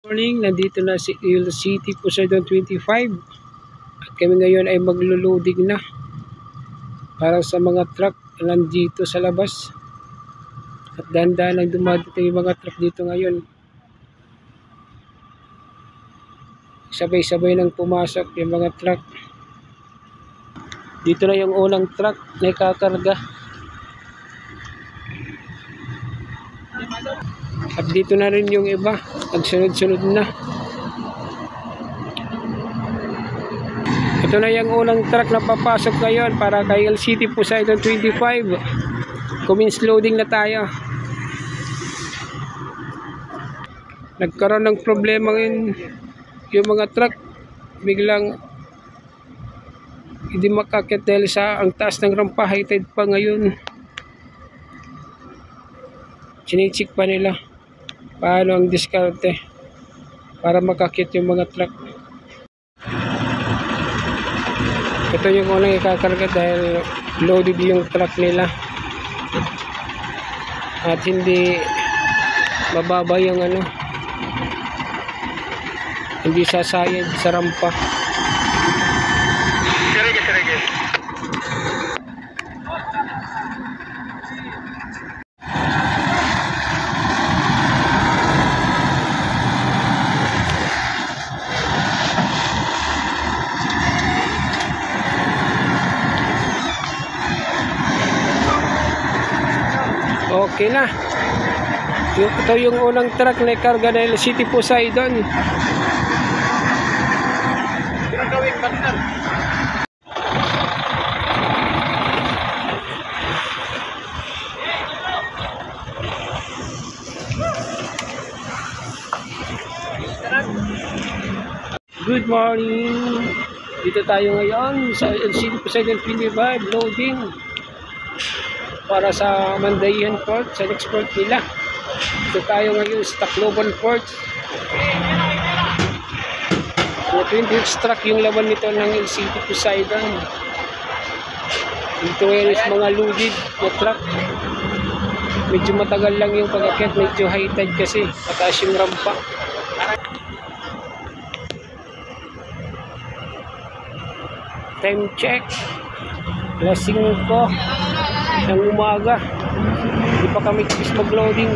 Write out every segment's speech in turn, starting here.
Morning, nandito na si Il City Poseidon 25 at kami ngayon ay maglo-loading na para sa mga truck na nandito sa labas at dahan-dahan lang dumadating yung mga truck dito ngayon. Sabay-sabay nang pumasok yung mga truck. Dito na yung unang truck na ikakarga at dito na rin yung iba, nagsunod-sunod na. Ito na yung unang truck na papasok ngayon para kay Il City Poseidon 25. Commence loading na tayo. Nagkaroon ng problema ngayon yung mga truck, biglang hindi makakit dahil sa ang taas ng rampa, high tide pa ngayon. Chinichik pa nila paano ang diskarte para makakit yung mga truck. Ito yung unang ikakarga dahil loaded yung truck nila at hindi mababa yung hindi sasayad sa rampa. Okay na. Ito yung unang truck na ikarga ng Il City Poseidon. Good morning. Dito tayo ngayon sa Il City Poseidon 25 loading para sa Mandayan Port, sa next port nila. Dito tayo ngayon sa Tacloban Port. 26 truck yung laman nito ng Il City Poseidon. Dito ngayon is mga loaded na truck. Medyo matagal lang yung pag-akit, medyo high tide kasi mataas yung rampa. Time check, alas 5 ng umaga. Hindi pa kami tapos mag-loading.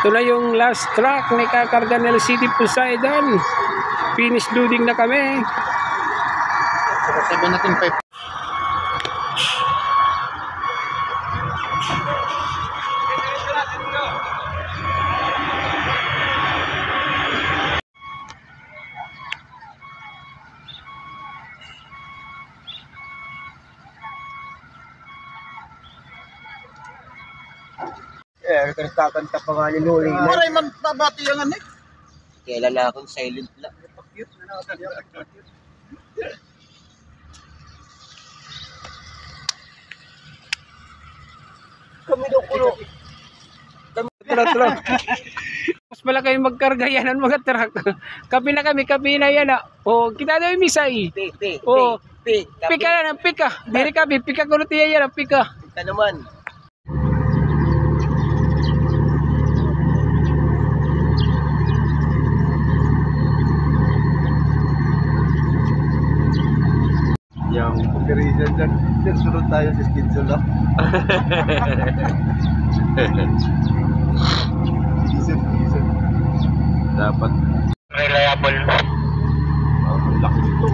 Ito na yung last truck na ikakarga ng Il City Poseidon. Finish loading na kami. Sabi natin 5. Nagkakanta pa nga ni Luli. Maray man tabati yung Kaya lalakang silent lang. Kami daw kulo. Tara. Mas pala kayo magkarga yan ang mga truck. Kapi na kami, kapi na yan. O, kita daw yung misay. Pika na, pika. Diri kami, pika ko nutiya yan, pika. Pika naman. Yung operation dyan, sunod tayo sa schedule lang. Dapat Reliable. ang laki nito.